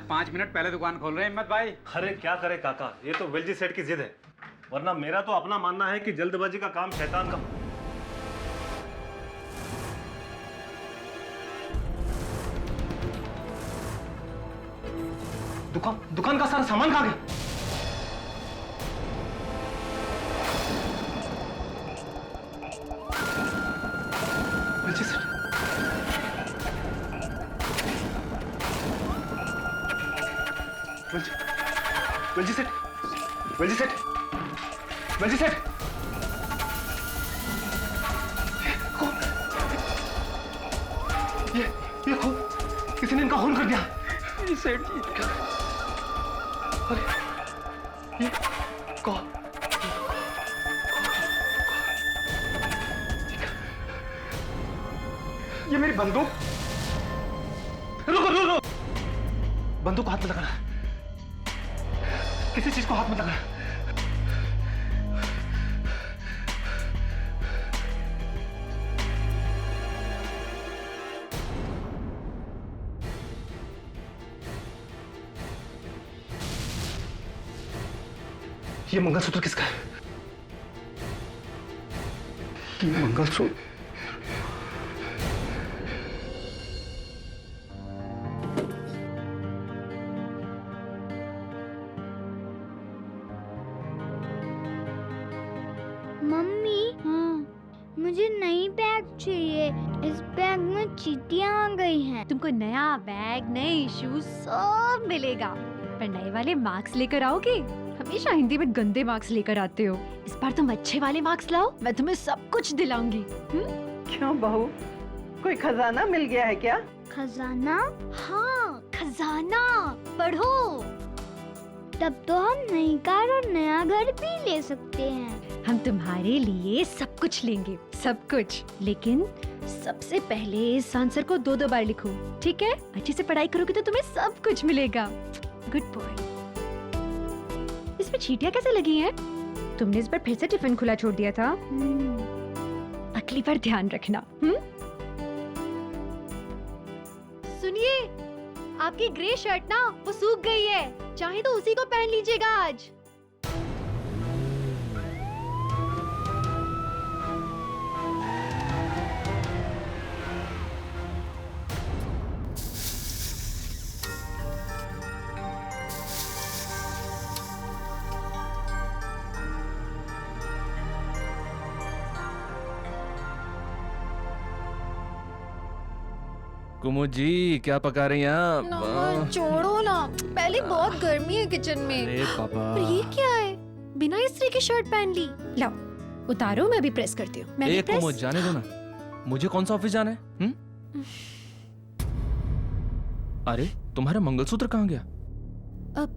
5 minute पहले दुकान खोल रहे हैं हिम्मत भाई। अरे क्या करे काका, ये तो वेलजी सेठ की जिद है, वरना मेरा तो अपना मानना है कि जल्दबाजी का काम शैतान का। दुकान का सारा सामान कहाँ गया? वेलजी सेठ, वेलजी सेठ, वेलजी सेठ, वेलजी सेठ, ये खून, किसी ने इनका खून कर दिया। सेठ जी का, अरे ये कौन? ये मेरी बंदूक। रुको रुको रुको, बंदूक को हाथ में लगाना, किसी चीज को हाथ में लगाना। ये मंगलसूत्र किसका है? ये मंगलसूत्र मम्मी, मुझे नई बैग चाहिए। इस बैग में चींटियां आ गई हैं। तुमको नया बैग, नए शूज सब मिलेगा, पर नए वाले मार्क्स लेकर आओगे? हमेशा हिंदी में गंदे मार्क्स लेकर आते हो। इस बार तुम अच्छे वाले मार्क्स लाओ, मैं तुम्हें सब कुछ दिलाऊंगी। क्यों बहू, कोई खजाना मिल गया है क्या? खजाना? हाँ, खजाना। पढ़ो। तब तो हम नई कार और नया घर भी ले सकते हैं। हम तुम्हारे लिए सब कुछ लेंगे, सब कुछ। लेकिन सबसे पहले इस आंसर को 2-2 बार लिखो, ठीक है? अच्छे से पढ़ाई करोगे तो तुम्हें सब कुछ मिलेगा। Good boy. इसमें चींटियां कैसे लगी हैं? तुमने इस बार फिर से टिफिन खुला छोड़ दिया था। अगली बार ध्यान रखना। सुनिए, आपकी ग्रे शर्ट ना वो सूख गई है, चाहे तो उसी को पहन लीजिएगा आज। कुमुद जी, क्या पका रही हैं आप? छोड़ो ना, पहले बहुत गर्मी है किचन में। अरे बाबा, पर ये क्या है? बिना इस्त्री की शर्ट पहन ली। लाओ उतारो, मैं भी प्रेस करती हूँ। एक कुमुद जाने दो ना, मुझे कौन सा ऑफिस जाना है? अरे तुम्हारा मंगलसूत्र कहाँ गया? अब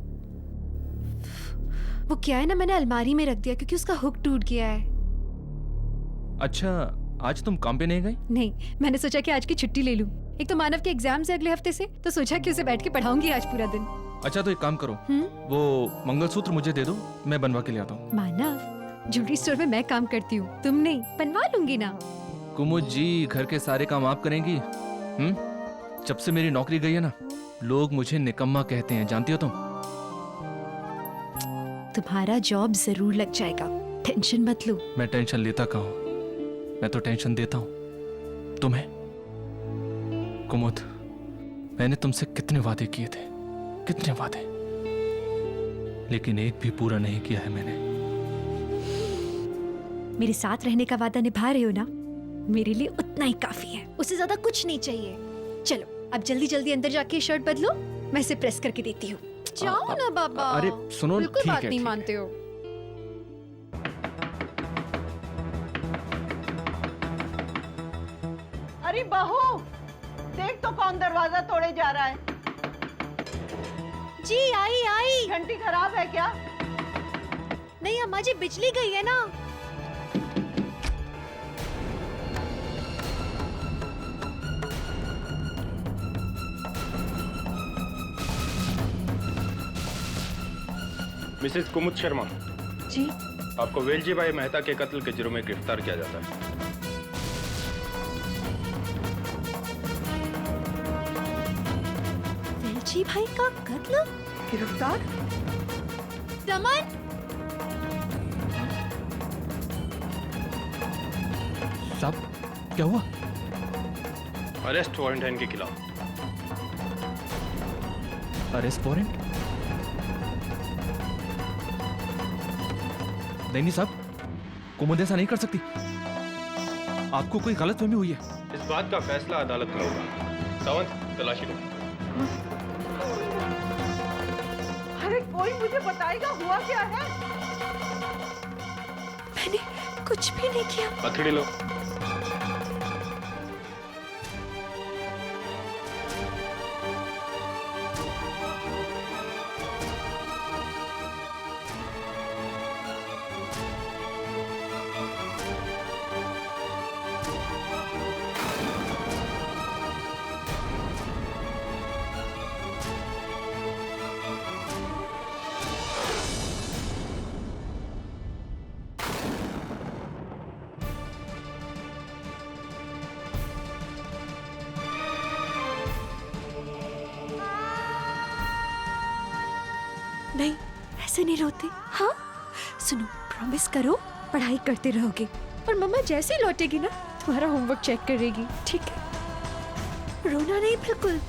वो क्या है ना, मैंने अलमारी में रख दिया क्योंकि उसका हुक टूट गया है। अच्छा, आज तुम काम पे नहीं गई? नहीं, मैंने सोचा कि आज की छुट्टी ले लूं। एक तो मानव के एग्जाम से अगले हफ्ते से, तो सोचा कि उसे बैठ के पढ़ाऊंगी आज पूरा दिन। अच्छा तो एक काम करो, वो मंगलसूत्र मुझे दे दो, मैं बनवा के ले आता हूँ। मानव, ज्वेलरी स्टोर में मैं काम करती हूँ, तुम नहीं। बनवा लूंगी ना। कुमुद जी, घर के सारे काम आप करेंगी? जब से मेरी नौकरी गई है ना, लोग मुझे निकम्मा कहते हैं, जानती हो तुम? तुम्हारा जॉब जरूर लग जाएगा, टेंशन मत लो। मैं टेंशन लेता कहाँ हूँ, मैं तो टेंशन देता हूँ तुम्हें। कुमुद, मैंने तुमसे कितने वादे किए थे, कितने वादे, लेकिन एक भी पूरा नहीं किया है मैंने। मेरे साथ रहने का वादा निभा रहे हो ना, मेरे लिए उतना ही काफी है, उससे ज्यादा कुछ नहीं चाहिए। चलो अब जल्दी जल्दी अंदर जाके शर्ट बदलो, मैं इसे प्रेस करके देती हूँ। जाओ ना बाबा। अरे सुनो, बिल्कुल ठीक बात है, नहीं ठीक है। मानते हो। अरे बहू, देख तो कौन दरवाजा तोड़े जा रहा है। जी आई आई। घंटी खराब है क्या? नहीं अम्मा जी, बिजली गई है ना। मिसेस कुमुद शर्मा जी। आपको वेलजी भाई मेहता के कत्ल के जुर्म में गिरफ्तार किया जाता है। वेलजी भाई का कत्ल? गिरफ्तार? रमन, साहब क्या हुआ? अरेस्ट वारंट है इनके खिलाफ। Arrest warrant? नहीं साहब, कुमुद ऐसा नहीं कर सकती। आपको कोई गलतफहमी हुई है। इस बात का फैसला अदालत में होगा। सावंत, तलाशी लो। अरे कोई मुझे बताएगा हुआ क्या है? मैंने कुछ भी नहीं किया। हथेली लो। नहीं, ऐसे नहीं रोते। हाँ सुनो, प्रॉमिस करो पढ़ाई करते रहोगे और मम्मा जैसे ही लौटेगी ना तुम्हारा होमवर्क चेक करेगी, ठीक है? रोना नहीं बिल्कुल।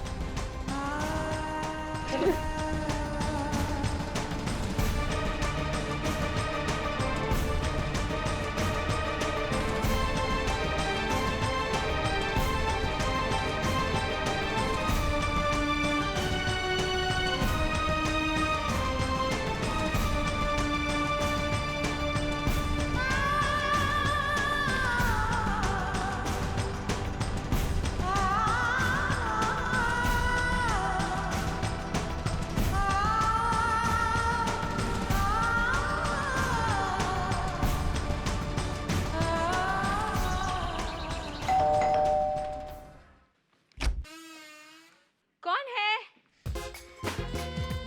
कौन है?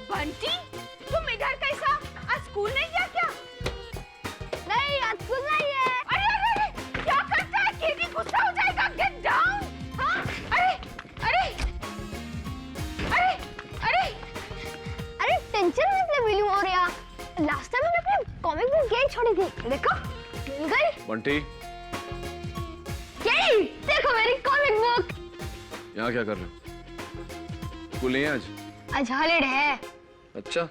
बंटी, तुम इधर कैसा? आज स्कूल नहीं गया क्या? नहीं, आज स्कूल नहीं है। अरे अरे अरे, क्या करता है? केडी गुस्सा हो जाएगा। Get down. हाँ? अरे अरे अरे अरे अरे टेंशन मत ले मिलूं। और यार लास्ट टाइम मैंने अपनी कॉमिक बुक यहीं छोड़ी थी, देखो मिल गई। बंटी, यही देखो मेरी कॉमिक बुक। यहाँ क्या कर रहे हो? स्कूल नहीं है आज? आज हॉलिडे है। अच्छा,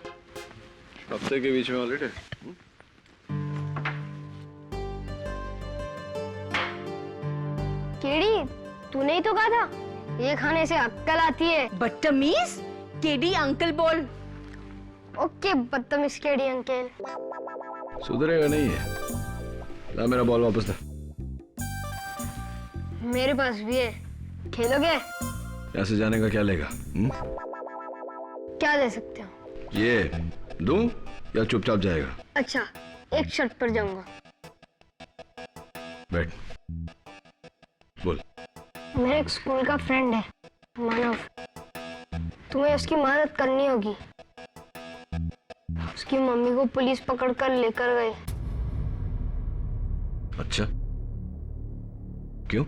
हफ्ते के बीच में हॉलिडे। केडी, तूने ही तो कहा था ये खाने से अक्ल आती है। बदतमीज। केडी अंकल बोल। ओके बदतमीज केडी अंकल। सुधरेगा नहीं है। ला मेरा बॉल वापस दे। मेरे पास भी है, खेलोगे? यहाँ से जाने का क्या लेगा? क्या दे सकते हो? ये दूं या चुपचाप जाएगा? अच्छा, एक शर्त पर जाऊंगा। बैठ, बोल। मेरा एक स्कूल का फ्रेंड है मानव, तुम्हें उसकी मदद करनी होगी। उसकी मम्मी को पुलिस पकड़कर लेकर गई। अच्छा, क्यों?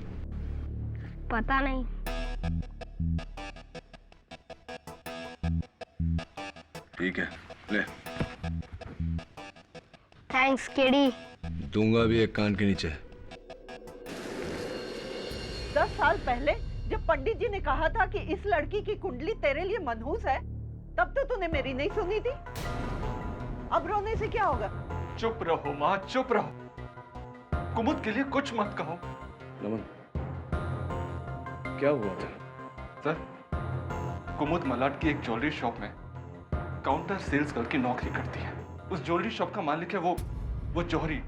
पता नहीं। ठीक है, ले। Thanks KD. दूंगा भी एक कान के नीचे। 10 साल पहले जब पंडित जी ने कहा था कि इस लड़की की कुंडली तेरे लिए मनहूस है, तब तो तूने मेरी नहीं सुनी थी। अब रोने से क्या होगा? चुप रहो माँ, चुप रहो। कुमुद के लिए कुछ मत कहो। नमन, क्या हुआ था? सर, कुमुद मलाड की एक ज्वेलरी शॉप में काउंटर सेल्स गर्ल की नौकरी करती है। उस ज्वेलरी शॉप का मालिक है वो जौहरी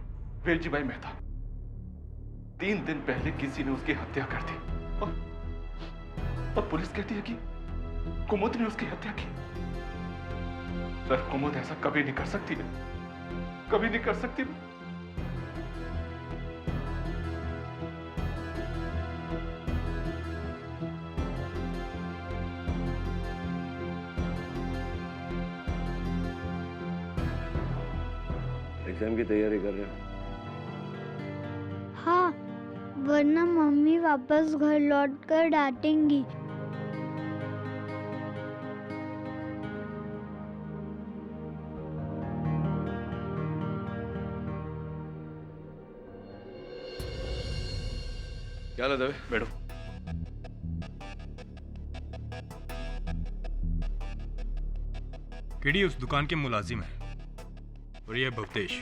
वेलजी भाई मेहता। 3 दिन पहले किसी ने उसकी हत्या कर दी और पुलिस कहती है कि कुमुद ने उसकी हत्या की। सर, कुमुद ऐसा कभी नहीं कर सकती है, कभी नहीं कर सकती। एग्जाम की तैयारी कर रहे हो? हाँ, वरना मम्मी वापस घर लौटकर डांटेंगी। क्या लगा दवे? बैठो। केडी उस दुकान के मुलाजिम है और ये भवतेश,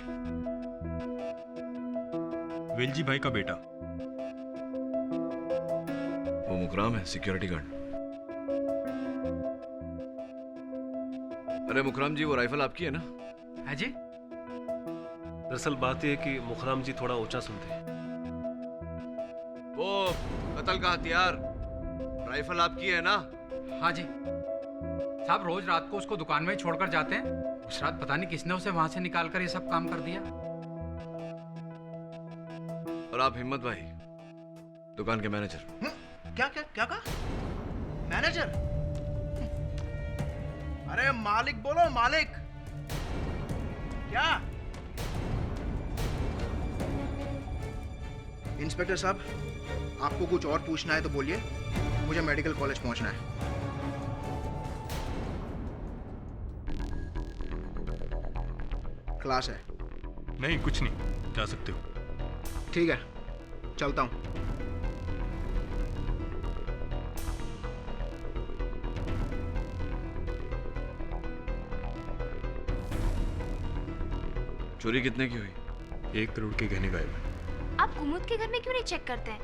वेलजी भाई का बेटा। वो मुकराम है, सिक्योरिटी गार्ड। अरे मुकराम जी, वो राइफल आपकी है ना? है जी। दरअसल बात यह है कि मुकराम जी थोड़ा ऊंचा सुनते हैं। वो कत्ल का हथियार, राइफल आपकी है ना? हाँ जी साहब, रोज रात को उसको दुकान में ही छोड़कर जाते हैं। उस रात पता नहीं किसने उसे वहां से निकाल कर ये सब काम कर दिया। और आप हिम्मत भाई, दुकान के मैनेजर। क्या क्या क्या कहा? मैनेजर? अरे मालिक बोलो, मालिक। क्या? इंस्पेक्टर साहब, आपको कुछ और पूछना है तो बोलिए, मुझे मेडिकल कॉलेज पहुंचना है। क्लास है। नहीं कुछ नहीं, जा सकते हो। ठीक है, चलता हूं। चोरी कितने की हुई? 1 करोड़ के गहने गायब हैं। आप कुमुद के घर में क्यों नहीं चेक करते हैं?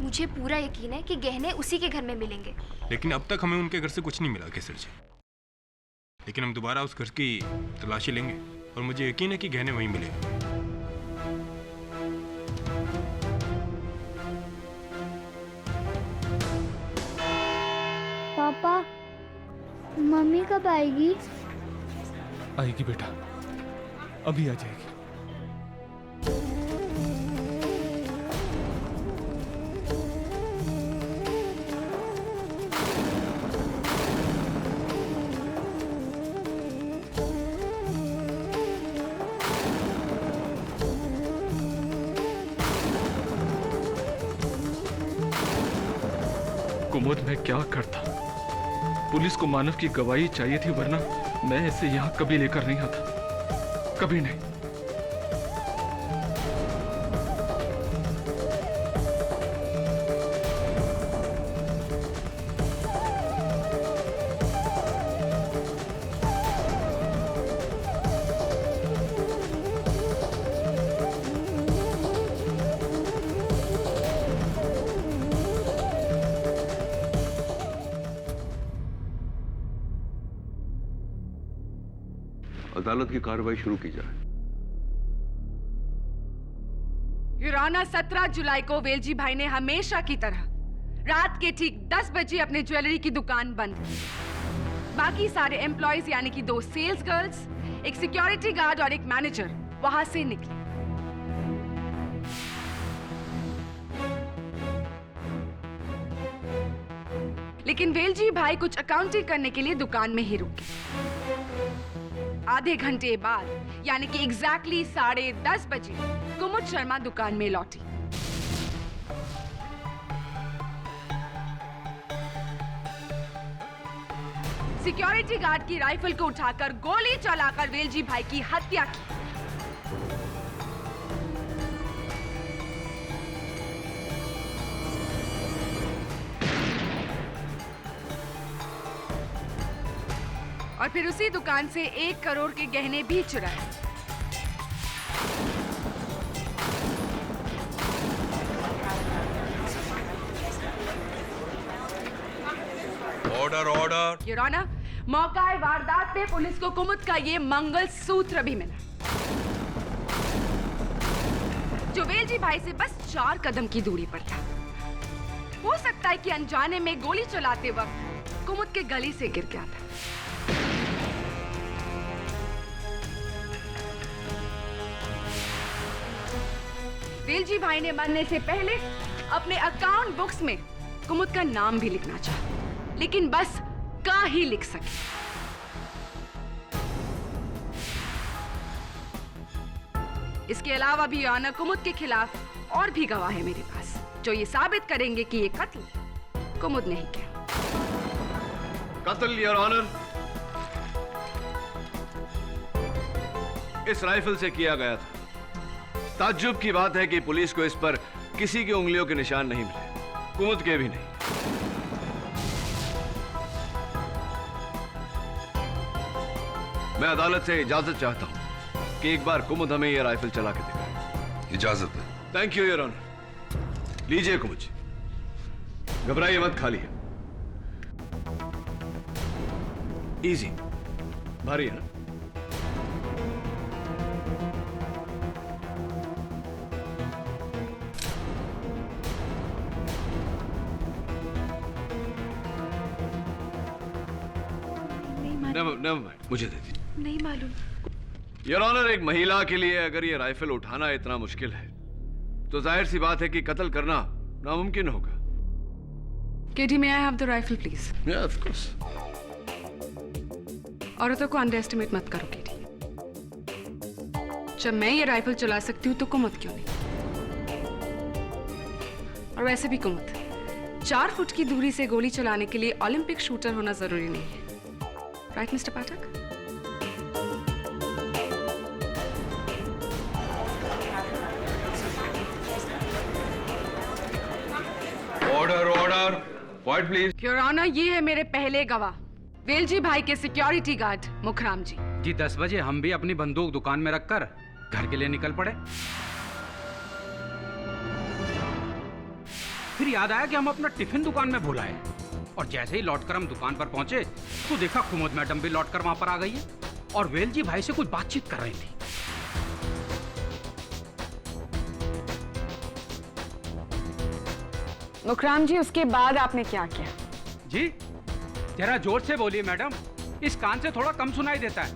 मुझे पूरा यकीन है कि गहने उसी के घर में मिलेंगे। लेकिन अब तक हमें उनके घर से कुछ नहीं मिला केसर जी। लेकिन हम दोबारा उस घर की तलाशी लेंगे और मुझे यकीन है कि गहने वहीं मिलेंगे। पापा, मम्मी कब आएगी? आएगी बेटा, अभी आ जाएगी। कुमुद, मैं क्या करता? पुलिस को मानव की गवाही चाहिए थी, वरना मैं इसे यहां कभी लेकर नहीं आता, कभी नहीं। अदालत की कार्रवाई शुरू की जाए। युराना 17 जुलाई को वेलजी भाई ने हमेशा की तरह रात के ठीक 10 बजे अपने ज्वेलरी की दुकान बंद की। बाकी सारे एम्प्लॉयज यानी कि 2 सेल्स गर्ल्स, एक सिक्योरिटी गार्ड और एक मैनेजर वहां से निकले। लेकिन वेलजी भाई कुछ अकाउंटिंग करने के लिए दुकान में ही रुके। आधे घंटे बाद यानी कि एग्जैक्टली 10:30 बजे कुमुद शर्मा दुकान में लौटी। सिक्योरिटी गार्ड की राइफल को उठाकर गोली चलाकर वेलजी भाई की हत्या की। और फिर उसी दुकान से 1 करोड़ के गहने भी चुराए। Order order. योर ऑनर, मौका वारदात पे पुलिस को कुमुद का ये मंगल सूत्र भी मिला, जो वेलजी भाई से बस 4 कदम की दूरी पर था। हो सकता है कि अनजाने में गोली चलाते वक्त कुमुद के गली से गिर गया था। वेलजी भाई ने मरने से पहले अपने अकाउंट बुक्स में कुमुद का नाम भी लिखना चाहा, लेकिन बस का ही लिख सके। इसके अलावा भी ऑनर कुमुद के खिलाफ और भी गवाह है मेरे पास, जो ये साबित करेंगे कि ये कत्ल कुमुद ने ही किया। कत्ल योर ऑनर इस राइफल से किया गया था। ताज्जुब की बात है कि पुलिस को इस पर किसी की उंगलियों के निशान नहीं मिले, कुमुद के भी नहीं। मैं अदालत से इजाजत चाहता हूं कि एक बार कुमुद हमें यह राइफल चला के दिखाए। इजाजत है। Thank you your honour. लीजिए कुमुद जी, घबराइए मत, खाली है। इजी, भारी है ना? नेवर माइंड, मुझे दे दीजिए। नहीं मालूम। योर ऑनर, एक महिला के लिए अगर ये राइफल उठाना इतना मुश्किल है तो जाहिर सी बात है कि कत्ल करना नामुमकिन होगा। केटी, may I have the rifle, please? Yeah, of course. औरतों को अंडर एस्टिमेट मत करो केटी। जब मैं ये राइफल चला सकती हूँ तो कुमुद क्यों नहीं? और वैसे भी कुमुद 4 फुट की दूरी से गोली चलाने के लिए ओलंपिक शूटर होना जरूरी नहीं है। Right mister Pathak? Order order, quiet please. Your honour, ये है मेरे पहले गवाह, वेलजी भाई के सिक्योरिटी गार्ड मुखराम जी। जी 10 बजे हम भी अपनी बंदूक दुकान में रखकर घर के लिए निकल पड़े। फिर याद आया कि हम अपना टिफिन दुकान में भूल आए, और जैसे ही लौटकर हम दुकान पर पहुंचे तो देखा कुमुद मैडम भी लौटकर वहां पर आ गई है और वेलजी भाई से कुछ बातचीत कर रही थी। मुखराम जी, उसके बाद आपने क्या किया? जी जरा जोर से बोलिए मैडम, इस कान से थोड़ा कम सुनाई देता है।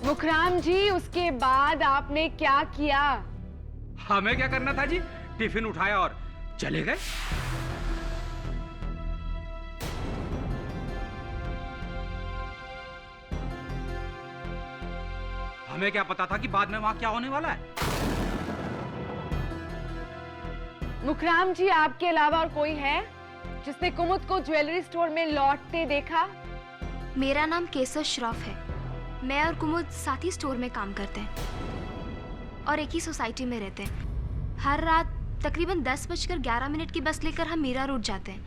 मुखराम जी, उसके बाद आपने क्या किया? हमें क्या करना था जी, टिफिन उठाया और चले गए। हमें क्या पता था कि बाद में वहां क्या होने वाला है। मुखराम जी, आपके अलावा और कोई है जिसने कुमुद को ज्वेलरी स्टोर में लौटते देखा? मेरा नाम केसर श्रॉफ है। मैं और कुमुद साथ ही स्टोर में काम करते हैं और एक ही सोसाइटी में रहते हैं। हर रात तकरीबन 10:11 की बस लेकर हम मीरा रोड जाते हैं।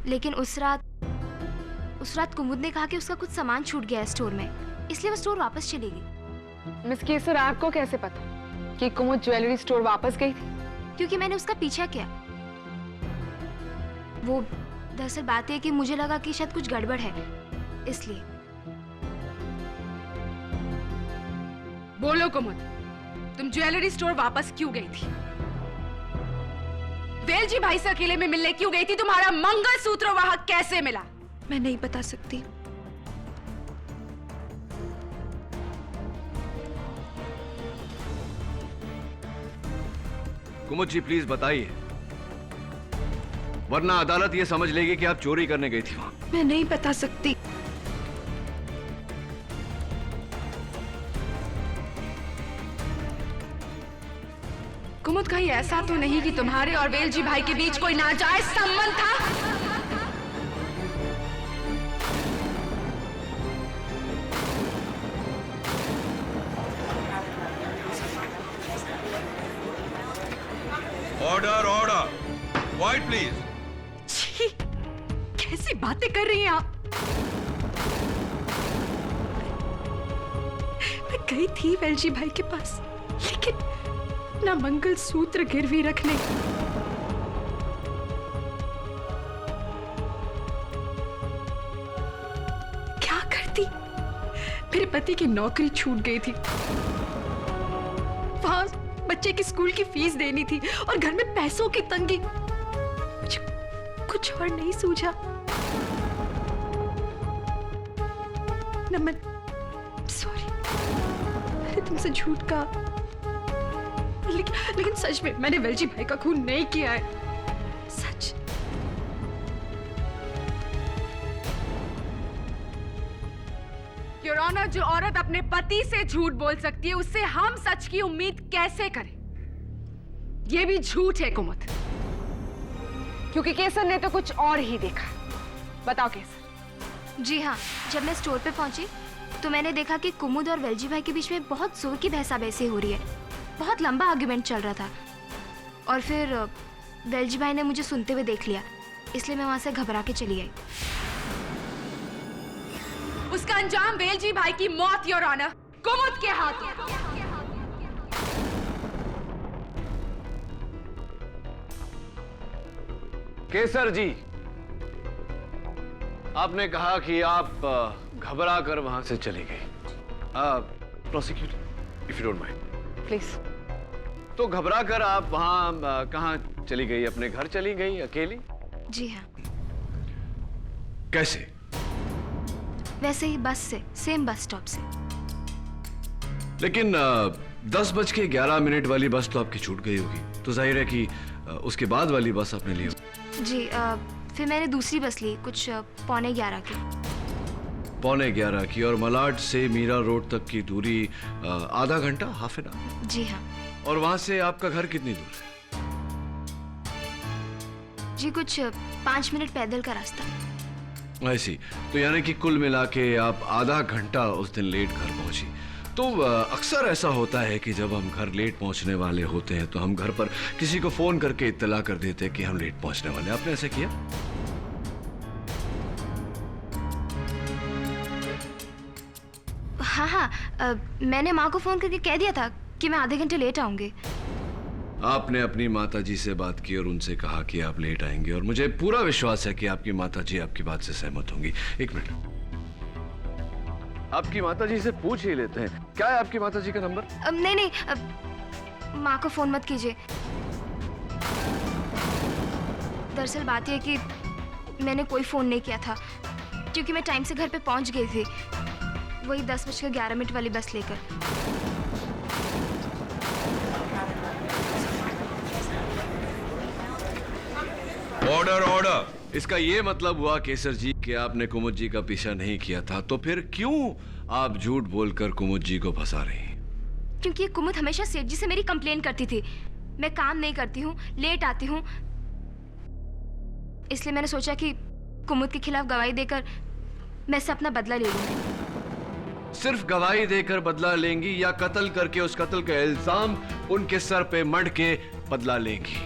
लेकिन उस रात कुमुद ने कहा कि उसका कुछ सामान छूट गया है स्टोर में, इसलिए वो स्टोर वापस चली गई। मिस केसर, आपको कैसे पता कि कुमुद ज्वेलरी स्टोर वापस गई थी? क्योंकि मैंने उसका पीछा किया। वो दरअसल बात है कि मुझे लगा कि शायद कुछ गड़बड़ है, इसलिए। बोलो कुमुद, तुम ज्वेलरी स्टोर वापस क्यों गई थी? वेलजी भाई से अकेले में मिलने क्यों गई थी? तुम्हारा मंगलसूत्र वहां कैसे मिला? मैं नहीं बता सकती। कुमुद जी प्लीज बताइए, वरना अदालत ये समझ लेगी कि आप चोरी करने गई थी वहां। मैं नहीं बता सकती। कुमुद, कहीं ऐसा तो नहीं कि तुम्हारे और वेलजी भाई के बीच कोई नाजायज संबंध था? Order order, quiet please. छी, कैसी बातें कर रही हैं आप? मैं गई थी वेलजी भाई के पास, लेकिन ना मंगलसूत्र गिरवी रखने, क्या करती? मेरे पति की नौकरी छूट गई थी, वहां बच्चे की स्कूल की फीस देनी थी और घर में पैसों की तंगी। मुझे कुछ और नहीं सूझा। नमन, सॉरी, मैंने तुमसे झूठ कहा, लेकिन सच में मैंने वेलजी भाई का खून नहीं किया है, सच। योर ऑनर, जो औरत अपने पति से झूठ बोल सकती है, उससे हम सच की उम्मीद कैसे करें? ये भी झूठ है कुमुद, क्योंकि केसर ने तो कुछ और ही देखा। बताओ केसर। जी हाँ, जब मैं स्टोर पे पहुंची तो मैंने देखा कि कुमुद और वेलजी भाई के बीच में बहुत जोर की बहसाबहसी हो रही है। बहुत लंबा आर्ग्यूमेंट चल रहा था और फिर वेलजी भाई ने मुझे सुनते हुए देख लिया, इसलिए मैं वहाँ से घबरा के चली आई। उसका अंजाम वेलजी भाई की मौत, योर ऑनर, कुमुद के हाथों। केसर जी, आपने कहा कि आप घबरा कर वहां से चली गई। Prosecutor, if you don't mind please. तो घबरा कर आप वहां कहाँ चली गई? अपने घर चली गई अकेली? जी हाँ, कैसे? वैसे ही बस से, सेम बस स्टॉप से। लेकिन 10:11 वाली बस तो आपकी छूट गई होगी, तो जाहिर है कि उसके बाद वाली बस आपने ली। जी फिर मैंने दूसरी बस ली, कुछ 11:15 की। 11:15 की, और मलाड से मीरा रोड तक की दूरी आधा घंटा, हाफ एन आवर? जी हाँ। और वहां से आपका घर कितनी दूर है? जी कुछ 5 मिनट पैदल का रास्ता। ऐसी, तो यानी कि कुल मिला के आप आधा घंटा उस दिन लेट घर पहुंची। तो अक्सर ऐसा होता है कि जब हम घर लेट पहुंचने वाले होते हैं तो हम घर पर किसी को फोन करके इत्तला कर देते हैं कि हम लेट पहुंचने वाले हैं। आपने ऐसा किया? हाँ, मैंने माँ को फोन करके कह दिया था कि मैं आधे घंटे लेट आऊंगी। आपने अपनी माताजी से बात की और उनसे कहा कि आप लेट आएंगे, और मुझे पूरा विश्वास है कि आपकी माताजी आपकी बात से सहमत होंगी। एक मिनट, आपकी माताजी से पूछ ही लेते हैं। क्या है आपकी माताजी का नंबर? नहीं, माँ को फोन मत कीजिए। दरअसल बात यह कि मैंने कोई फोन नहीं किया था, क्योंकि मैं टाइम से घर पे पहुंच गई थी, वही 10:11 वाली बस लेकर। Order order. इसका ये मतलब हुआ केसर जी कि आपने कुमुद जी का पीछा नहीं किया था, तो फिर क्यों आप झूठ बोलकर कुमुद जी को फंसा रही हैं? क्योंकि कुमुद हमेशा सेठ जी से मेरी कंप्लेन करती थी, मैं काम नहीं करती हूँ, लेट आती हूँ, इसलिए मैंने सोचा कि कुमुद के खिलाफ गवाही देकर मैं इससे अपना बदला ले लूंगी। सिर्फ गवाही देकर बदला लेंगी या कत्ल करके उस कत्ल का इल्जाम उनके सर पे मढ़ के बदला लेंगी?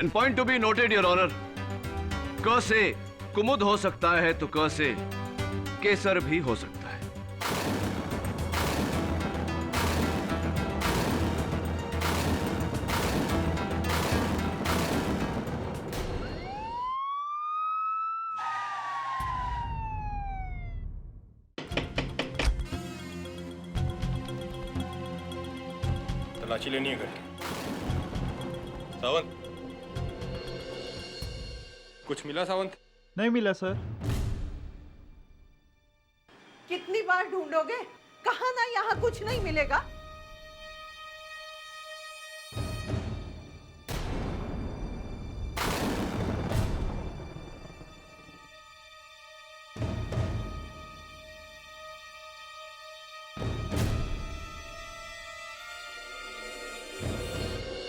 And point to be noted, Your Honor, क से कुमुद हो सकता है तो क से केसर भी हो सकता है। तलाशी लेनी है घर की। सावंत, कुछ मिला सावंत? नहीं मिला सर। कितनी बार ढूंढोगे? कहा ना यहाँ कुछ नहीं मिलेगा।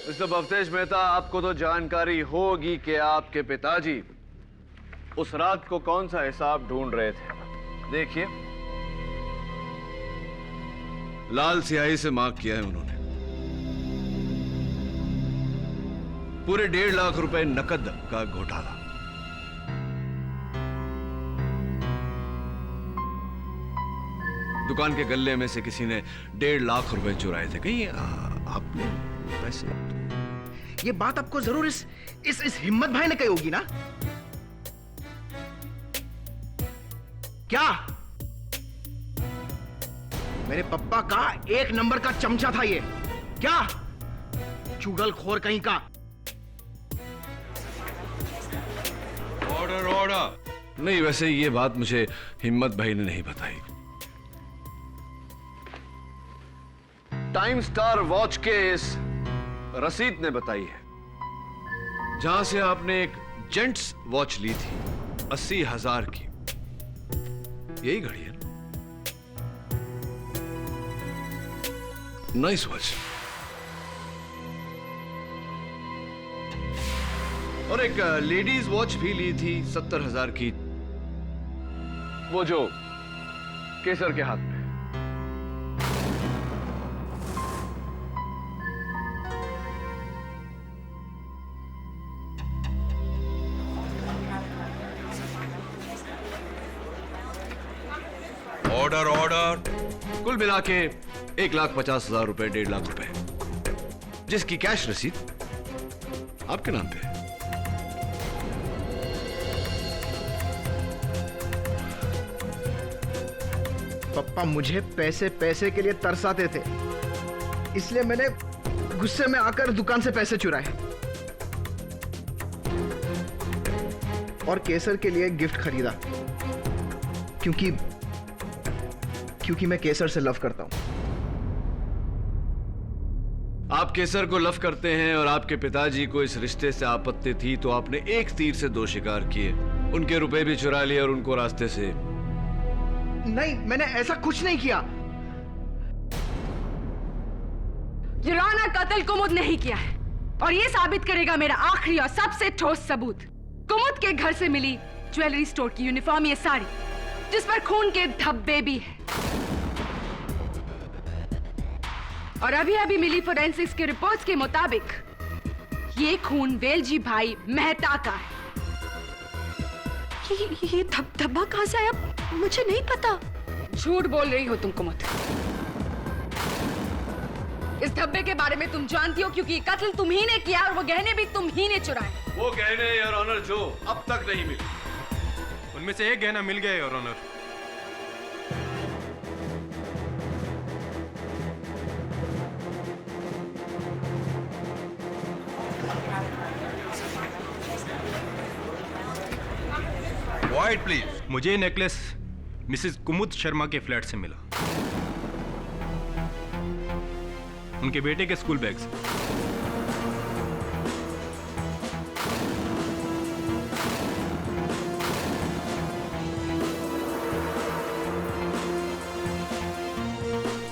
मिस्टर भवतेश मेहता, आपको तो जानकारी होगी कि आपके पिताजी उस रात को कौन सा हिसाब ढूंढ रहे थे। देखिए, लाल स्याही से मार्क किया है उन्होंने। पूरे 1.5 लाख रुपए नकद का घोटाला। दुकान के गल्ले में से किसी ने 1.5 लाख रुपए चुराए थे। कहीं आपने पैसे? ये बात आपको जरूर इस हिम्मत भाई ने कही होगी ना? क्या मेरे पप्पा का 1 नंबर का चमचा था ये? क्या चुगलखोर कहीं का? Order order. नहीं, वैसे ये बात मुझे हिम्मत भाई ने नहीं बताई। टाइम स्टार वॉच के इस रसीद ने बताई है, जहां से आपने एक जेंट्स वॉच ली थी 80,000 की। यही घड़ी है ना? Nice watch. और एक लेडीज वॉच भी ली थी 70,000 की, वो जो केसर के हाथ में। Order order. कुल मिला के 1,50,000 रुपए, 1.5 लाख रुपए, जिसकी कैश रसीद आपके नाम पे है। पप्पा मुझे पैसे पैसे के लिए तरसाते थे, इसलिए मैंने गुस्से में आकर दुकान से पैसे चुराए और केसर के लिए गिफ्ट खरीदा, क्योंकि मैं केसर से लव करता हूं। आप केसर को लव करते हैं और आपके पिताजी को इस रिश्ते से आपत्ति थी, तो आपने एक तीर से 2 शिकार किए, उनके रुपए भी चुरा लिए और उनको रास्ते से। नहीं, मैंने ऐसा कुछ नहीं किया। युराना कत्ल कुमुद नहीं किया है, और ये साबित करेगा मेरा आखिरी और सबसे ठोस सबूत। कुमुद के घर से मिली ज्वेलरी स्टोर की यूनिफॉर्म, ये साड़ी जिस पर खून के धब्बे भी है, और अभी अभी मिली फोरेंसिक्स के रिपोर्ट्स के मुताबिक ये खून वेलजी भाई मेहता का है। ये धब्बा कहां से आया? मुझे नहीं पता। झूठ बोल रही हो तुम कुमुद। इस धब्बे के बारे में तुम जानती हो, क्योंकि कत्ल तुम ही ने किया और वो गहने भी तुम ही ने चुराए। वो गहने योर ऑनर जो अब तक नहीं मिले, उनमें से एक गहना मिल गया योर ऑनर। White please. मुझे नेकलेस मिसेस कुमुद शर्मा के फ्लैट से मिला, उनके बेटे के स्कूल बैग से।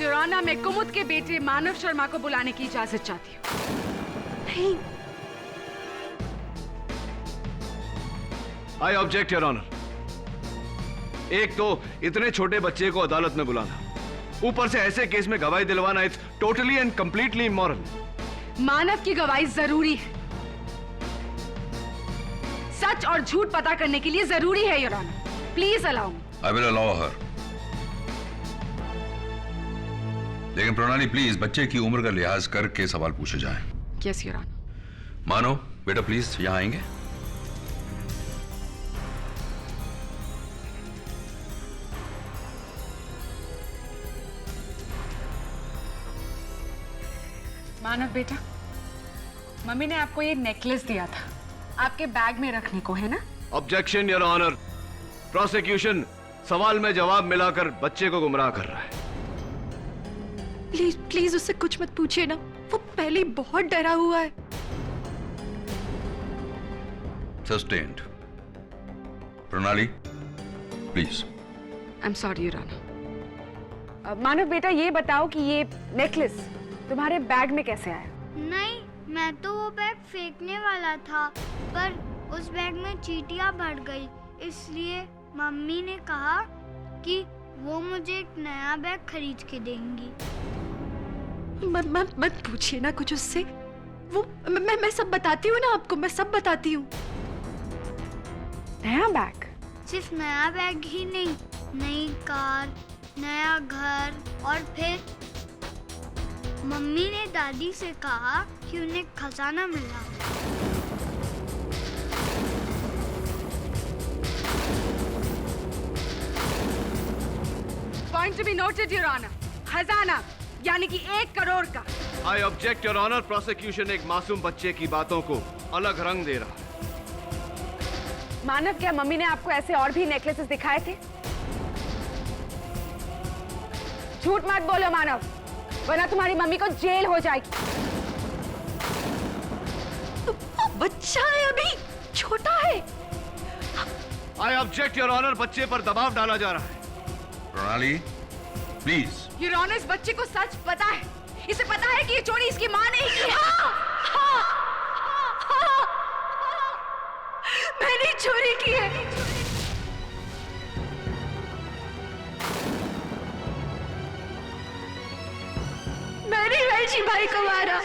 युराना, मैं कुमुद के बेटे मानव शर्मा को बुलाने की इजाजत चाहती हूँ। नहीं, आई ऑब्जेक्ट योर ऑनर। एक तो इतने छोटे बच्चे को अदालत में बुलाना, ऊपर से ऐसे केस में गवाही दिलवाना, it's totally and completely immoral. Manav की गवाही जरूरी है, सच और झूठ पता करने के लिए जरूरी है your honour. Please allow me. I will allow her. लेकिन प्रणाली प्लीज बच्चे की उम्र का लिहाज करके सवाल पूछे जाएं। Yes your honour. मानो बेटा प्लीज यहां आएंगे। मानव बेटा, मम्मी ने आपको ये नेकलेस दिया था आपके बैग में रखने को, है ना? Objection your honour. प्रोसिक्यूशन सवाल में जवाब मिलाकर बच्चे को गुमराह कर रहा है। प्लीज प्लीज उससे कुछ मत पूछिए ना, वो पहले ही बहुत डरा हुआ है। Sustained. Pranali please. I am sorry your honour. Manav बेटा, ये बताओ कि ये नेकलेस तुम्हारे बैग में कैसे आया? नहीं, मैं तो वो बैग फेंकने वाला था, पर उस बैग में चींटियां बढ़ गई, इसलिए मम्मी ने कहा कि वो मुझे एक नया बैग खरीद के देंगी। मत पूछिए ना कुछ उससे, वो मैं सब बताती हूँ ना आपको, मैं सब बताती हूँ। नया बैग? सिर्फ नया बैग ही नहीं, नई कार, नया घर, और फिर मम्मी ने दादी से कहा कि उन्हें खजाना मिला। Point to be noted your honour. खजाना यानी कि 1 करोड़ का। I object your honour. Prosecution एक मासूम बच्चे की बातों को अलग रंग दे रहा है। मानव, क्या मम्मी ने आपको ऐसे और भी नेकलेसेस दिखाए थे? झूठ मत बोलो मानव, वरना तुम्हारी मम्मी को जेल हो जाएगी। बच्चा है, अभी छोटा है। I object your honour. बच्चे पर दबाव डाला जा रहा है। प्रणाली प्लीज। योर ऑनर, इस बच्चे को सच पता है, इसे पता है कि ये चोरी इसकी माँ ने ही की है। मैंने चोरी की है। मैंने वेलजी भाई को मारा।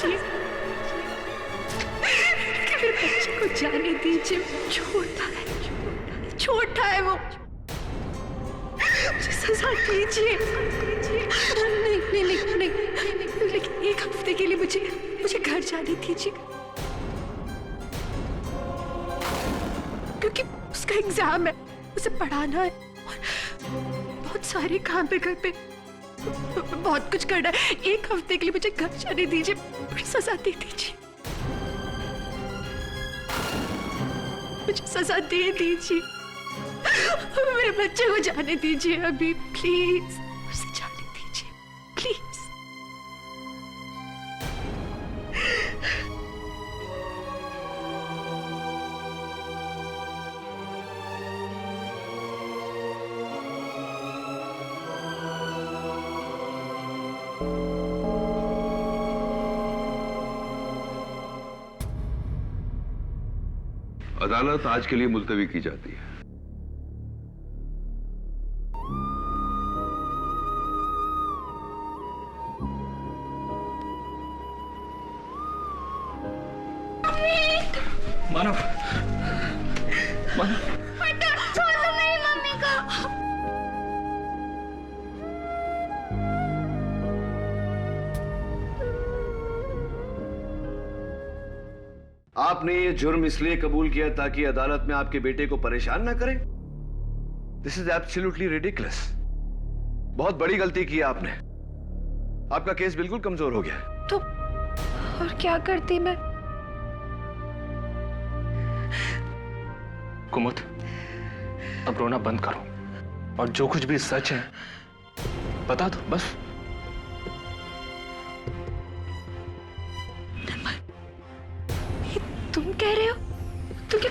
दीजिए, मेरे बच्चे को जाने दीजिए। छोटा है वो, मुझे सजा दीजिए। नहीं, लेकिन एक हफ्ते के लिए मुझे घर जाने दीजिए, क्योंकि उसका एग्जाम है, उसे पढ़ाना है और बहुत सारे काम है घर पे, बहुत कुछ करना है। एक हफ्ते के लिए मुझे घर जाने दीजिए, मुझे सजा दे दीजिए, मुझे सजा दे दीजिए। मेरे बच्चे को जाने दीजिए अभी, प्लीज उसे जाने दीजिए, प्लीज। अदालत आज के लिए मुलतवी की जाती है। मानव, छोड़ दो मेरी मम्मी को। आपने ये जुर्म इसलिए कबूल किया ताकि अदालत में आपके बेटे को परेशान ना करें? This is absolutely ridiculous. बहुत बड़ी गलती की आपने। आपका केस बिल्कुल कमजोर हो गया। तो और क्या करती मैं? कुमुद, अब रोना बंद करो और जो कुछ भी सच है बता दो बस। तुम कह रहे हो तो क्या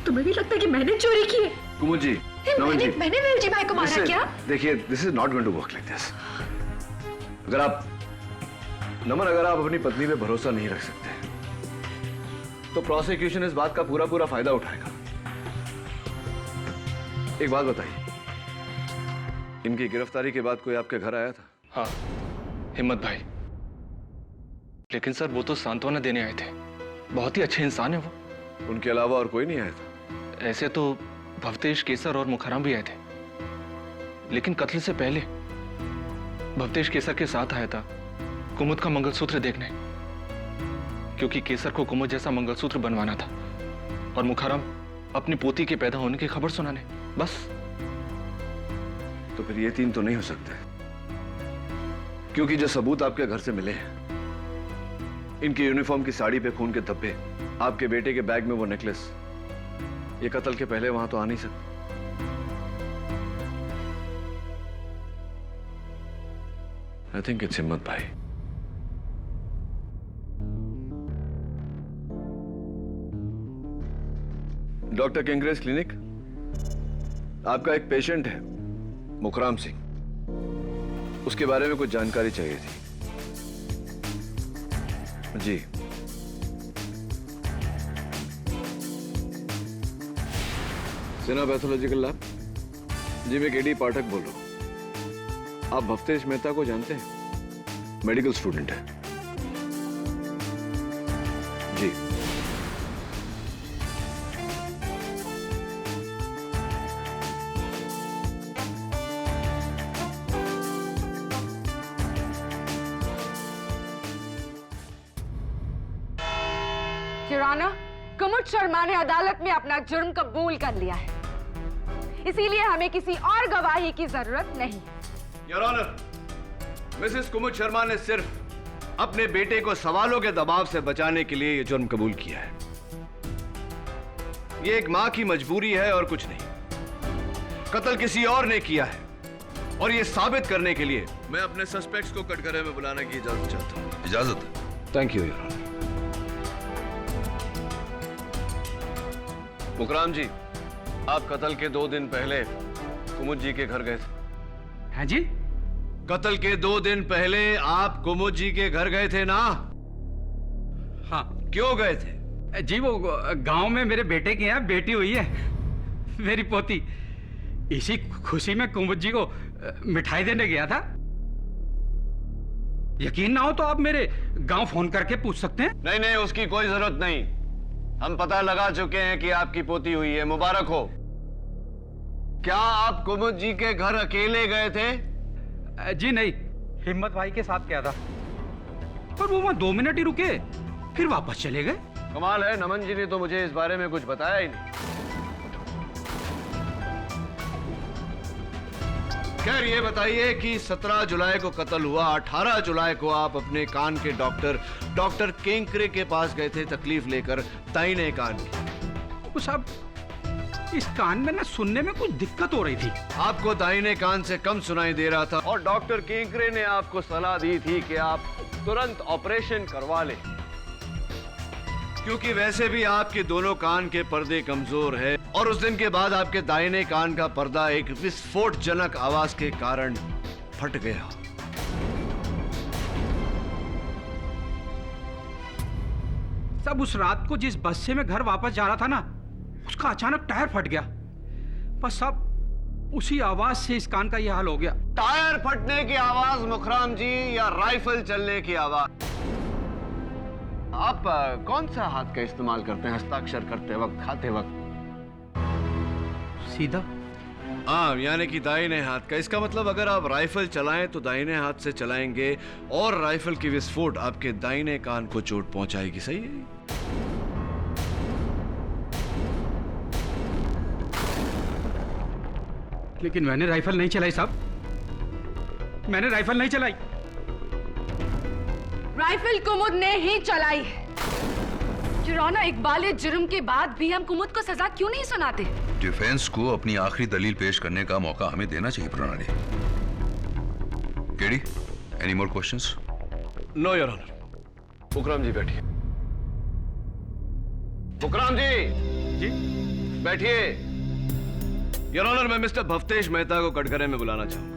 तुम्हें भी लगता है कि मैंने चोरी की है? कुमुद जी, नमन जी, मैंने वेलजी भाई को मारा क्या? देखिए, this is not going to work like this. अगर आप अपनी पत्नी पे भरोसा नहीं रख सकते तो प्रोसिक्यूशन इस बात का पूरा फायदा उठाएगा। एक बात बताइए, इनकी गिरफ्तारी के बाद कोई आपके घर आया था? हाँ, हिम्मत भाई। लेकिन सर वो तो सांत्वना देने आए थे, बहुत ही अच्छे इंसान है वो। उनके अलावा और कोई नहीं आया था? ऐसे तो भवतेश, केसर और मुखराम भी आए थे, लेकिन कत्ल से पहले भवतेश केसर के साथ आया था कुमुद का मंगलसूत्र देखने, क्योंकि केसर को कुमुद जैसा मंगलसूत्र बनवाना था और मुखराम अपनी पोती के पैदा होने की खबर सुनाने, बस। तो फिर ये तीन तो नहीं हो सकते, क्योंकि जो सबूत आपके घर से मिले हैं, इनकी यूनिफॉर्म की साड़ी पे खून के धब्बे, आपके बेटे के बैग में वो नेकलेस, ये कत्ल के पहले वहां तो आ नहीं सकते। आई थिंक इट्स हिम्मत भाई। डॉक्टर किंग्रेस क्लिनिक, आपका एक पेशेंट है मुखराम सिंह, उसके बारे में कुछ जानकारी चाहिए थी। जी, सिन्हा पैथोलॉजिकल लैब। जी, मैं केडी पाठक बोल रहा हूं। आप भवतेश मेहता को जानते हैं? मेडिकल स्टूडेंट है। जी, किराना, कुमुद शर्मा ने अदालत में अपना जुर्म कबूल कर लिया है, इसीलिए हमें किसी और गवाही की जरूरत नहीं। योर ऑनर, मिसेस कुमुद शर्मा ने सिर्फ अपने बेटे को सवालों के दबाव से बचाने के लिए यह जुर्म कबूल किया है। यह एक मां की मजबूरी है और कुछ नहीं। कत्ल किसी और ने किया है और यह साबित करने के लिए मैं अपने सस्पेक्ट्स को कटघरे में बुलाने की इजाजत चाहता हूं। इजाजत? Thank you your honour. Mukhram ji, आप कत्ल के 2 दिन पहले कुमुद जी के घर गए थे। हैं जी? कत्ल के 2 दिन पहले आप कुमुद जी के घर गए थे ना? हाँ। क्यों गए थे? जी, वो गांव में मेरे बेटे के यहाँ बेटी हुई है, मेरी पोती। इसी खुशी में कुमुद जी को मिठाई देने गया था। यकीन ना हो तो आप मेरे गांव फोन करके पूछ सकते हैं। नहीं नहीं, उसकी कोई जरूरत नहीं। हम पता लगा चुके हैं कि आपकी पोती हुई है, मुबारक हो। क्या आप कुमुद जी के घर अकेले गए थे? जी नहीं, हिम्मत भाई के साथ गया था, पर वो वहां 2 मिनट ही रुके, फिर वापस चले गए। कमाल है, नमन जी ने तो मुझे इस बारे में कुछ बताया ही नहीं। खैर ये बताइए कि 17 जुलाई को कत्ल हुआ, 18 जुलाई को आप अपने कान के डॉक्टर केंकरे के पास गए थे तकलीफ लेकर, दाहिने कान की। वो साहब, इस कान में ना सुनने में कुछ दिक्कत हो रही थी। आपको दाहिने कान से कम सुनाई दे रहा था और डॉक्टर केंकरे ने आपको सलाह दी थी कि आप तुरंत ऑपरेशन करवा लें, क्योंकि वैसे भी आपके दोनों कान के पर्दे कमजोर है और उस दिन के बाद आपके दाहिने कान का पर्दा एक विस्फोटजनक आवाज के कारण फट गया। सब उस रात को जिस बस से मैं घर वापस जा रहा था ना, उसका अचानक टायर फट गया। बस सब उसी आवाज से इस कान का यह हाल हो गया। टायर फटने की आवाज मुखराम जी, या राइफल चलने की आवाज? आप कौन सा हाथ का इस्तेमाल करते हैं हस्ताक्षर करते वक्त, खाते वक्त? सीधा। हाँ, यानी कि दाहिने हाथ का। इसका मतलब अगर आप राइफल चलाएं तो दाहिने हाथ से चलाएंगे और राइफल की विस्फोट आपके दाहिने कान को चोट पहुंचाएगी। सही है? लेकिन मैंने राइफल नहीं चलाई साहब, मैंने राइफल नहीं चलाई। राइफल कुमुद ने ही चलाई है। जुराना इकबाल जुर्म के बाद भी हम कुमुद को सजा क्यों नहीं सुनाते? डिफेंस को अपनी आखिरी दलील पेश करने का मौका हमें देना चाहिए Pranali. KD, any more questions? No your honour. Mukram ji बैठिए। मुकरम जी बैठिए। योर ऑनर, मैं मिस्टर भवतेश मेहता को कटघरे में बुलाना चाहूंगा।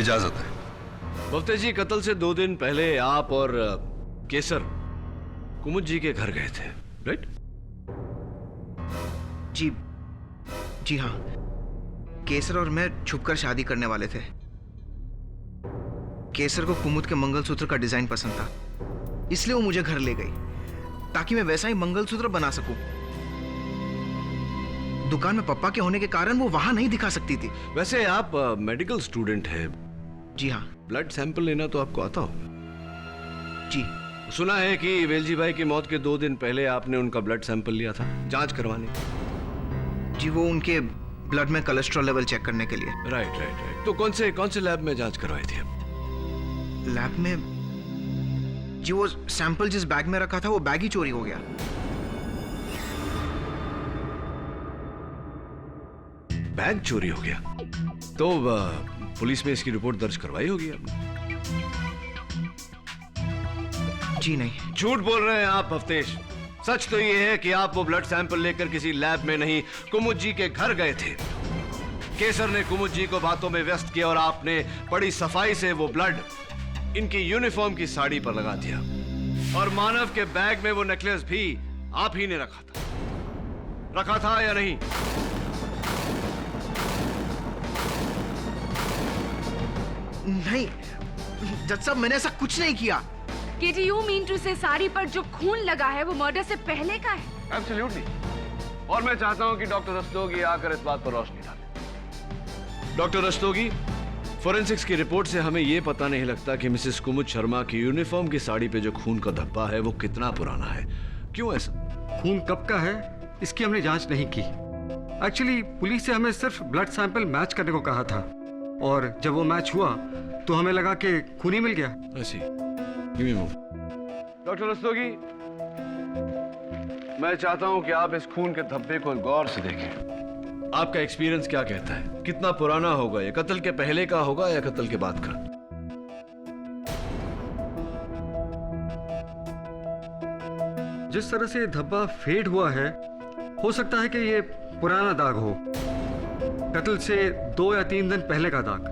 इजाजत है। भवतेश जी, कत्ल से 2 दिन पहले आप और केसर कुमुद जी के घर गए थे, राइट? जी हाँ, केसर और मैं छुपकर शादी करने वाले थे। केसर को कुमुद के मंगलसूत्र का डिजाइन पसंद था, इसलिए वो मुझे घर ले गई ताकि मैं वैसा ही मंगलसूत्र बना सकूं। दुकान में पप्पा के होने के कारण वो वहां नहीं दिखा सकती थी। वैसे आप मेडिकल स्टूडेंट हैं? जी हाँ। ब्लड सैंपल लेना तो आपको आता होगा? जी। सुना है कि वेलजी भाई की मौत के 2 दिन पहले आपने उनका ब्लड सैंपल लिया था जांच करवाने। जी, वो उनके ब्लड में कोलेस्ट्रॉल लेवल चेक करने के लिए। राइट। तो कौन से लैब में जांच करवाई थी? लैब में? जी, वो सैंपल जिस बैग में रखा था वो बैग ही चोरी हो गया। बैग चोरी हो गया? तो पुलिस में इसकी रिपोर्ट दर्ज करवाई होगी आपने? जी नहीं। झूठ बोल रहे हैं आप भवतेश। सच तो ये है कि आप वो ब्लड सैंपल लेकर किसी लैब में नहीं, कुमुद जी के घर गए थे। केसर ने कुमुद जी को बातों में व्यस्त किया और आपने बड़ी सफाई से वो ब्लड इनकी यूनिफॉर्म की साड़ी पर लगा दिया। और मानव के बैग में वो नेकलेस भी आप ही ने रखा था या नहीं? नहीं जज साहब, मैंने ऐसा कुछ नहीं किया। केडी, यू मीन टू से साड़ी पर जो खून लगा है वो मर्डर से पहले का है? एब्सोल्युटली। और मैं चाहता हूं कि डॉक्टर रस्तोगी आकर इस बात पर रोशनी डाले। डॉक्टर रस्तोगी, फोरेंसिक्स की रिपोर्ट से हमें यह पता नहीं लगता कि मिसेस कुमुद शर्मा की यूनिफॉर्म की साड़ी पे जो खून का धब्बा है वो कितना पुराना है। क्यों ऐसा? खून कब का है इसकी हमने जांच नहीं की। एक्चुअली पुलिस से हमें सिर्फ ब्लड सैंपल मैच करने को कहा था और जब वो मैच हुआ तो हमें लगा कि खून ही मिल गया। डॉक्टर रस्तोगी, मैं चाहता हूं कि आप इस खून के धब्बे को गौर से देखें। आपका एक्सपीरियंस क्या कहता है? कितना पुराना होगा? ये कत्ल के पहले का होगा या कत्ल के बाद का? जिस तरह से धब्बा फेड हुआ है, हो सकता है कि ये पुराना दाग हो, कत्ल से 2 या 3 दिन पहले का दाग।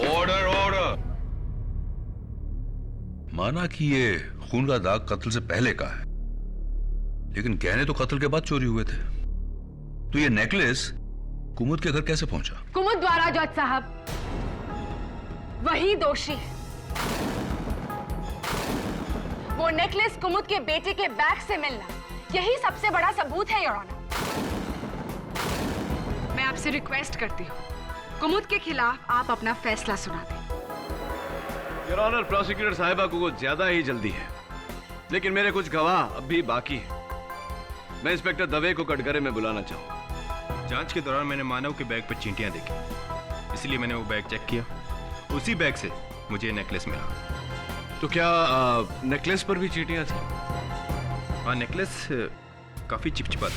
ऑर्डर। माना कि ये खून का दाग कत्ल से पहले का है, लेकिन गहने तो कत्ल के बाद चोरी हुए थे। तो ये नेकलेस कुमुद के घर कैसे पहुंचा? कुमुद द्वारा जज साहब, वही दोषी है। वो नेकलेस कुमुद के बेटे के बैग से मिलना, यही सबसे बड़ा सबूत है योर ऑनर। मैं आपसे रिक्वेस्ट करती हूँ, कुमुद के खिलाफ आप अपना फैसला सुना दें। योर ऑनर, प्रोसिक्यूटर साहिबा को कुछ ज्यादा ही जल्दी है, लेकिन मेरे कुछ गवाह अब भी बाकी हैं। मैं इंस्पेक्टर दवे को कटघरे में बुलाना चाहूंगा। जांच के दौरान मैंने मानव के बैग पर चींटियां देखी, इसलिए मैंने वो बैग चेक किया। उसी बैग से मुझे नेकलेस मिला। तो क्या नेकलेस पर भी चींटियां थी? हाँ, नेकलेस काफी चिपचिपा था।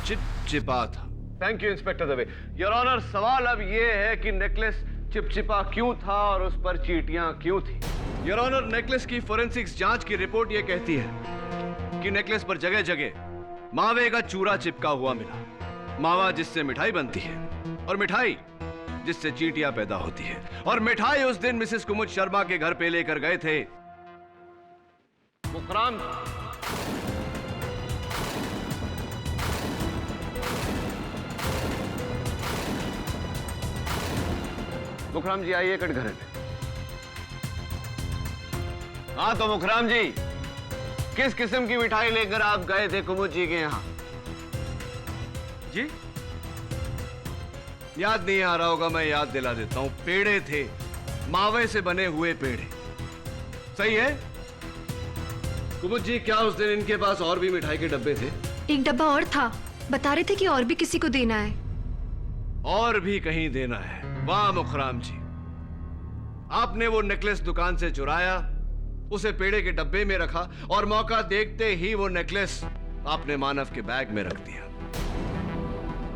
चिपचिपा था। Thank you inspector Dave. Your honour, सवाल अब यह है कि नेकलेस चिपचिपा क्यों था और उस पर चींटियां क्यों थी? योर ऑनर, नेकलेस की फोरेंसिक्स जांच की रिपोर्ट यह कहती है कि नेकलेस पर जगह जगह मावे का चूरा चिपका हुआ मिला। मावा जिससे मिठाई बनती है और मिठाई जिससे चींटियां पैदा होती है। और मिठाई उस दिन मिसेस कुमुद शर्मा के घर पे लेकर गए थे मुकराम। मुखराम जी आइए कटघरे में। हाँ तो मुखराम जी, किस किस्म की मिठाई लेकर आप गए थे कुमुद जी के यहाँ? जी याद नहीं आ रहा होगा, मैं याद दिला देता हूं। पेड़े थे, मावे से बने हुए पेड़े। सही है कुमुद जी? क्या उस दिन इनके पास और भी मिठाई के डब्बे थे? एक डब्बा और था, बता रहे थे कि और भी किसी को देना है। और भी कहीं देना है? वाह मुखराम जी, आपने वो नेकलेस दुकान से चुराया, उसे पेड़े के डब्बे में रखा और मौका देखते ही वो नेकलेस आपने मानव के बैग में रख दिया।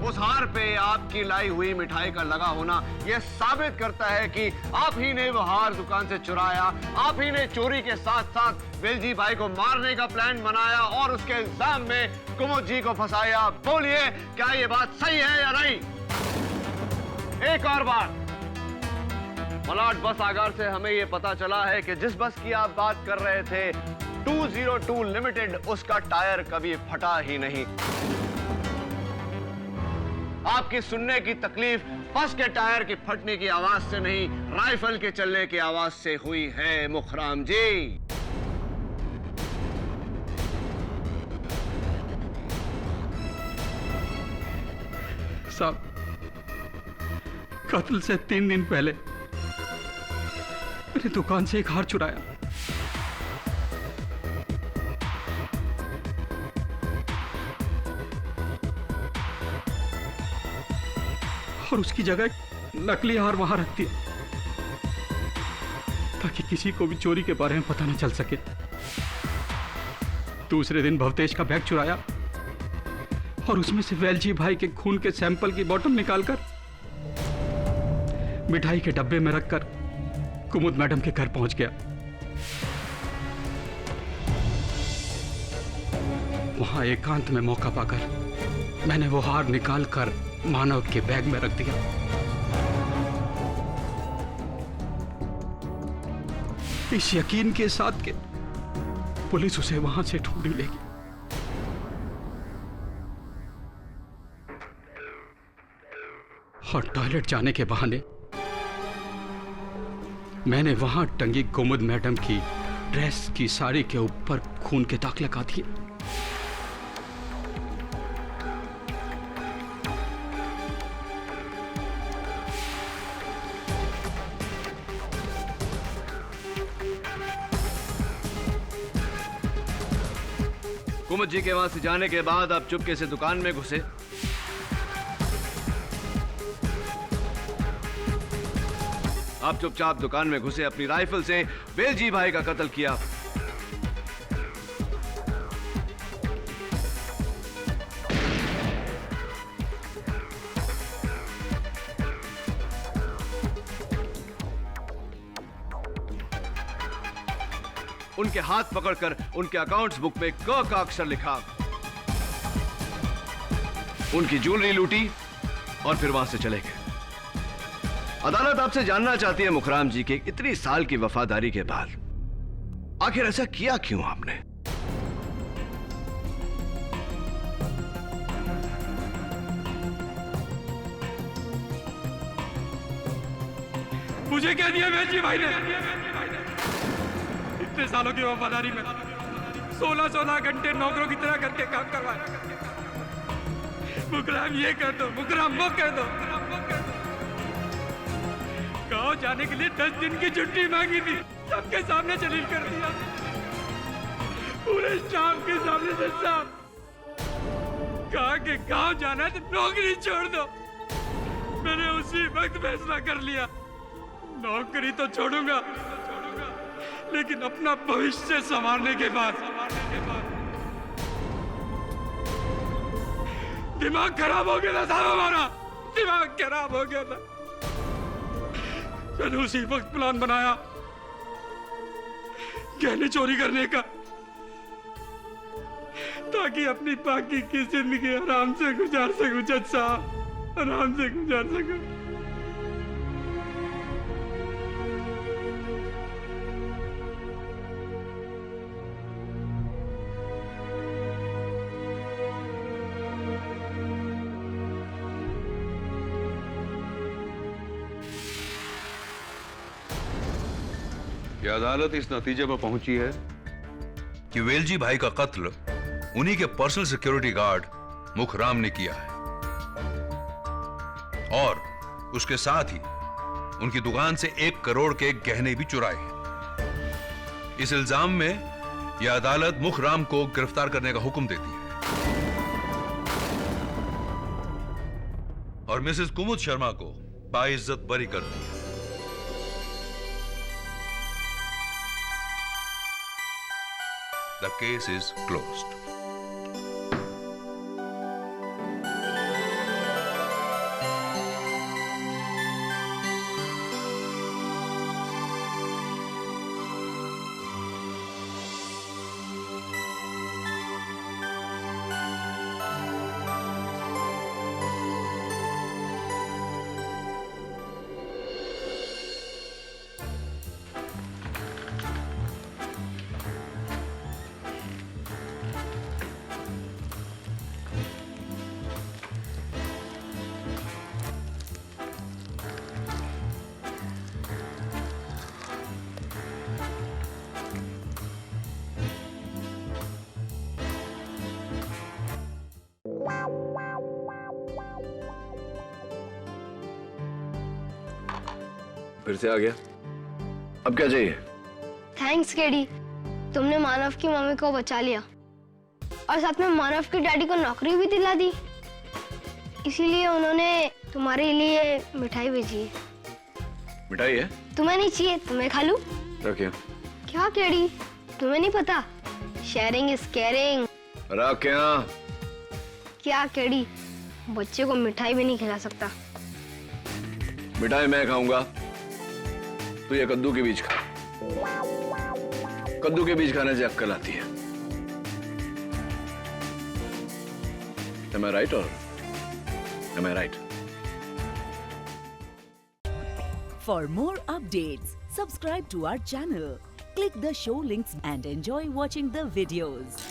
उस हार पे आपकी लाई हुई मिठाई का लगा होना यह साबित करता है कि आप ही ने वो हार दुकान से चुराया, आप ही ने चोरी के साथ साथ वेलजी भाई को मारने का प्लान बनाया और उसके इल्जाम में कुमुद जी को फंसाया। बोलिए, क्या ये बात सही है या नहीं? एक और बात, मलाड बस आगार से हमें यह पता चला है कि जिस बस की आप बात कर रहे थे 202 लिमिटेड, उसका टायर कभी फटा ही नहीं। आपकी सुनने की तकलीफ बस के टायर के फटने की आवाज से नहीं, राइफल के चलने की आवाज से हुई है मुखराम जी। साहब, कत्ल से 3 दिन पहले मेरी दुकान से एक हार चुराया। और उसकी जगह नकली हार वहां रख दिया ताकि किसी को भी चोरी के बारे में पता न चल सके। दूसरे दिन भवतेश का बैग चुराया और उसमें से वेलजी भाई के खून के सैंपल की बोतल निकालकर मिठाई के डब्बे में रखकर कुमुद मैडम के घर पहुंच गया। वहां एकांत में मौका पाकर मैंने वो हार निकालकर मानव के बैग में रख दिया। इस यकीन के साथ कि पुलिस उसे वहां से ढूंढ ही लेगी। और टॉयलेट जाने के बहाने मैंने वहां टंगी कुमुद मैडम की ड्रेस की साड़ी के ऊपर खून के दाग लगा दिए। कुमुद जी के वहां से जाने के बाद आप चुपके से दुकान में घुसे। आप चुपचाप दुकान में घुसे, अपनी राइफल से वेलजी भाई का कत्ल किया। उनके हाथ पकड़कर उनके अकाउंट्स बुक में क का अक्षर लिखा, उनकी ज्वेलरी लूटी और फिर वहां से चले गए। अदालत आपसे जानना चाहती है मुखराम जी के इतनी साल की वफादारी के बाद आखिर ऐसा किया क्यों आपने? मुझे क्या दिया वेलजी भाई ने? इतने सालों की वफादारी में 16-16 घंटे नौकरों की तरह करके काम करवाया। मुकराम ये कर दो, मुकराम वो कर दो। गाँव जाने के लिए 10 दिन की छुट्टी मांगी थी, सबके सामने जलील कर दिया, पूरे स्टाफ के सामने से साफ। कहा कि गाँव जाना है तो नौकरी छोड़ दो। मैंने उसी वक्त फैसला कर लिया, नौकरी तो छोड़ूंगा, लेकिन अपना भविष्य संवारने के बाद। दिमाग खराब हो गया था साहब, हमारा दिमाग खराब हो गया था। मैंने उसी वक्त प्लान बनाया गहने चोरी करने का, ताकि अपनी बाकी की जिंदगी आराम से गुजार सकूं। जज साहब, आराम से गुजार सकूं। यह अदालत इस नतीजे पर पहुंची है कि वेलजी भाई का कत्ल उन्हीं के पर्सनल सिक्योरिटी गार्ड मुखराम ने किया है और उसके साथ ही उनकी दुकान से 1 करोड़ के गहने भी चुराए हैं। इस इल्जाम में यह अदालत मुखराम को गिरफ्तार करने का हुक्म देती है और मिसेस कुमुद शर्मा को बाइज्जत बरी करती है। The case is closed. फिर से आ गया, अब क्या चाहिए? थैंक्स केडी, तुमने मानव की मम्मी को बचा लिया और साथ में मानव के डैडी को नौकरी भी दिला दी। इसीलिए उन्होंने तुम्हारे लिए मिठाई भेजी है। मिठाई है? तुम्हें नहीं चाहिए तो मैं खा लूं? रखिए। क्या केडी, तुम्हें नहीं पता शेयरिंग इज केयरिंग? क्या केडी, बच्चे को मिठाई भी नहीं खिला सकता। मिठाई मैं खाऊंगा, तो ये कद्दू के बीज खा। कद्दू के बीज खाने से अक्ल आती है। Am I right or am I right? For more updates, subscribe to our channel, click the show links and enjoy watching the videos.